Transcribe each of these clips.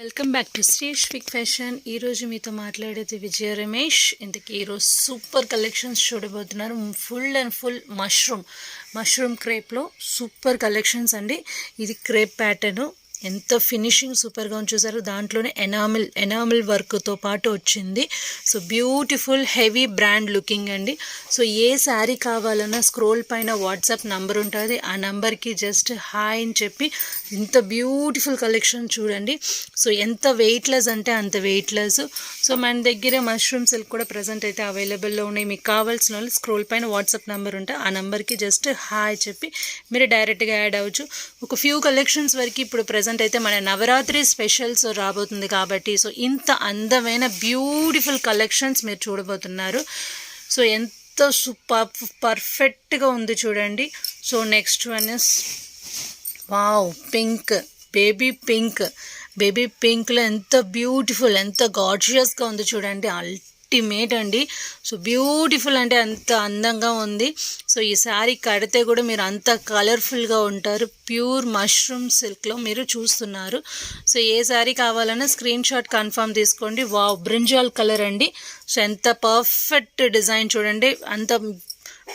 Welcome back to Shreesh ఫిక్ fashion. ఈరోజు మీతో మాట్లాడేది విజయ రమేష్. ఇంతకీ ఈరోజు సూపర్ కలెక్షన్స్ చూడబోతున్నారు. ఫుల్ అండ్ ఫుల్ మష్రూమ్ క్రేప్లో సూపర్ కలెక్షన్స్ అండి. ఇది క్రేప్ ప్యాటర్ను, ఎంత ఫినిషింగ్ సూపర్గా ఉంది చూసారు. దాంట్లోనే ఎనామిల్ వర్క్తో పాటు వచ్చింది. So beautiful heavy brand looking అండి. సో ఏ శారీ కావాలన్నా స్క్రోల్ పైన వాట్సాప్ నంబర్ ఉంటుంది. ఆ నంబర్కి జస్ట్ హాయ్ అని చెప్పి ఇంత బ్యూటిఫుల్ కలెక్షన్ చూడండి. సో ఎంత వెయిట్లెస్ అంటే అంత వెయిట్లెస్. సో మన దగ్గర మష్రూమ్ సిల్క్ కూడా ప్రజెంట్ అయితే అవైలబుల్లో ఉన్నాయి. మీకు కావాల్సిన వాళ్ళు స్క్రోల్ పైన వాట్సాప్ నెంబర్ ఉంటే ఆ నెంబర్కి జస్ట్ హాయ్ చెప్పి మీరు డైరెక్ట్గా యాడ్ అవ్వచ్చు. ఒక ఫ్యూ కలెక్షన్స్ వరకు ఇప్పుడు ప్రజెంట్ అయితే మన నవరాత్రి స్పెషల్స్ రాబోతుంది కాబట్టి సో ఇంత అందమైన బ్యూటిఫుల్ కలెక్షన్స్ మీరు చూడబోతున్నారు. సో ఎంత పర్ఫెక్ట్గా ఉంది చూడండి. So next one is wow, pink, baby పింక్లో ఎంత బ్యూటిఫుల్, ఎంత గార్జియస్గా ఉంది చూడండి. అల్టిమేట్ అండి. సో బ్యూటిఫుల్ అంటే అంత అందంగా ఉంది. సో ఈ శారీ కడితే కూడా మీరు అంత కలర్ఫుల్గా ఉంటారు. ప్యూర్ మష్రూమ్ సిల్క్లో మీరు చూస్తున్నారు. సో ఏ శారీ కావాలన్నా స్క్రీన్ షాట్ కన్ఫర్మ్ తీసుకోండి. వావ్, బ్రింజాల్ కలర్ అండి. సో ఎంత పర్ఫెక్ట్ డిజైన్ చూడండి. అంత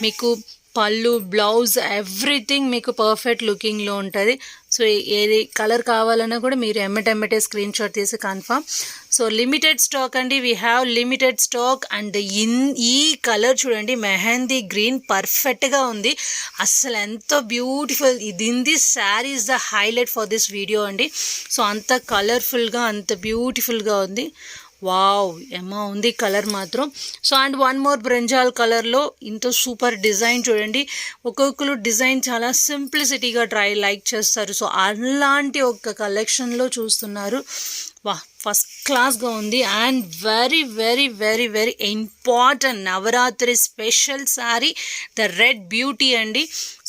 మీకు పళ్ళు, బ్లౌజ్, ఎవ్రీథింగ్ మీకు పర్ఫెక్ట్ లుకింగ్లో ఉంటుంది. సో ఏది కలర్ కావాలన్నా కూడా మీరు ఎమ్మటెమ్మటే స్క్రీన్ షాట్ తీసి కన్ఫర్మ్. సో లిమిటెడ్ స్టాక్ అండి, we have limited stock. And ఈ కలర్ చూడండి, మెహందీ గ్రీన్ పర్ఫెక్ట్గా ఉంది. అస్సలు ఎంతో బ్యూటిఫుల్. దీని sari is the highlight for this video అండి. సో అంత కలర్ఫుల్గా, అంత బ్యూటిఫుల్గా ఉంది. వావ్, ఉంది కలర్ మాత్రం. So and one more brinjal కలర్లో ఇంత సూపర్ డిజైన్ చూడండి. ఒక్కొక్కరు డిజైన్ చాలా సింప్లిసిటీగా లైక్ చేస్తారు. సో అలాంటి ఒక కలెక్షన్లో చూస్తున్నారు. వా, ఫస్ట్ క్లాస్గా ఉంది. And very very very very important Navratri special sari, the red beauty అండి.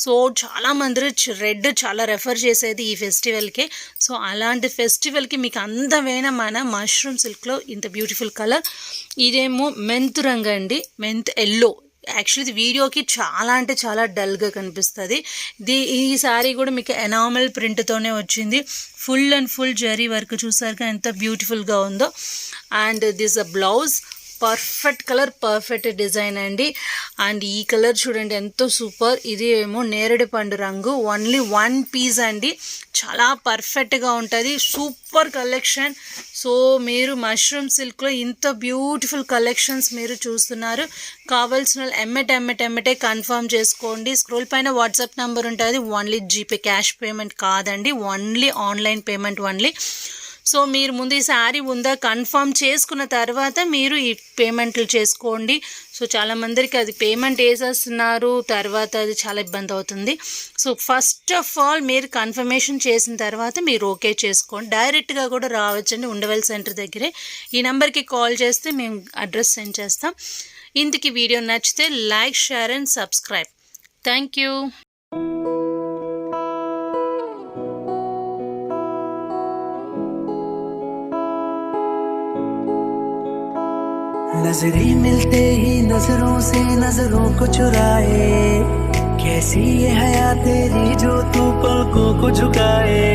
సో చాలామంది రెడ్ చాలా రెఫర్ చేసేది ఈ ఫెస్టివల్కే. సో అలాంటి ఫెస్టివల్కి మీకు అందమైన మన మష్రూమ్ సిల్క్లో ఇంత బ్యూటిఫుల్ కలర్. ఇదేమో మెంత్ రంగు అండి, మెంత్ ఎల్లో. యాక్చువల్లీ ఇది వీడియోకి చాలా అంటే చాలా డల్గా కనిపిస్తుంది. ఈ శారీ కూడా మీకు ఎనామల్ ప్రింట్తోనే వచ్చింది. Full and full zari work చూసారుగా ఎంత బ్యూటిఫుల్గా ఉందో. And this a blouse, perfect colour, perfect design అండి. అండ్ ఈ కలర్ చూడండి ఎంతో సూపర్. ఇది ఏమో నేరేడు పండు రంగు, ఓన్లీ వన్ పీస్ అండి. చాలా పర్ఫెక్ట్గా ఉంటుంది. Super collection. సో మీరు మష్రూమ్ సిల్క్లో ఇంత బ్యూటిఫుల్ కలెక్షన్స్ మీరు చూస్తున్నారు. కావాల్సిన ఎమ్మటే కన్ఫర్మ్ చేసుకోండి. స్క్రోల్ పైన వాట్సాప్ నెంబర్ ఉంటుంది. ఓన్లీ జీపే, క్యాష్ పేమెంట్ కాదండి, only online payment only. So మీరు ముందు ఈ శారీ ఉందా కన్ఫర్మ్ చేసుకున్న తర్వాత మీరు ఈ పేమెంట్లు చేసుకోండి. సో చాలామందికి అది పేమెంట్ వేసేస్తున్నారు, తర్వాత అది చాలా ఇబ్బంది అవుతుంది. సో ఫస్ట్ ఆఫ్ ఆల్ మీరు కన్ఫర్మేషన్ చేసిన తర్వాత మీరు ఓకే చేసుకోండి. డైరెక్ట్గా కూడా రావచ్చండి, ఉండవల్ సెంటర్ దగ్గరే. ఈ నెంబర్కి కాల్ చేస్తే మేము అడ్రస్ సెండ్ చేస్తాం. ఇంతకీ వీడియో నచ్చితే like, share and subscribe. Thank you. नजरें मिलते ही नजरों से नजरों को चुराए, कैसी ये हया तेरी जो तू पलकों को झुकाए.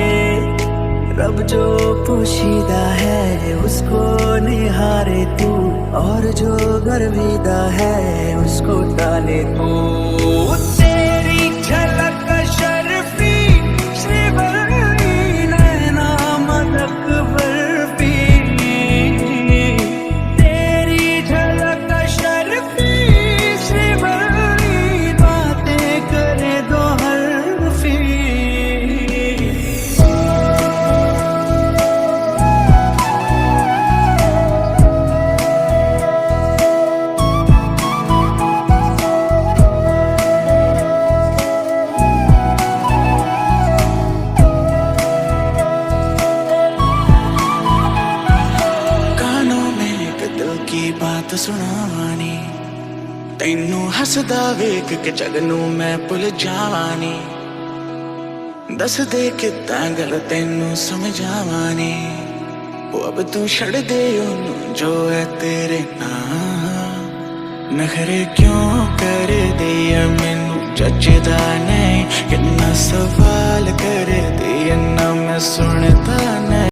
रब जो पोशीदा है उसको निहारे तू, और जो गर्विदा है उसको टाले तू. तेरी झलक शर्फी श्रीवल्ली नैना मदक बर्फी. बात सुनावानी तैनू हसदा वेख के जग नू मैं भुल जावानी. दस दे कितां गल तैनू समझावानी. वो अब तू छड़ दे ओनू जो है तेरे नाम. नखरे क्यों कर दिया मैनू जचदा नहीं, कितना सवाल कर दिया ना मैं सुनता नहीं.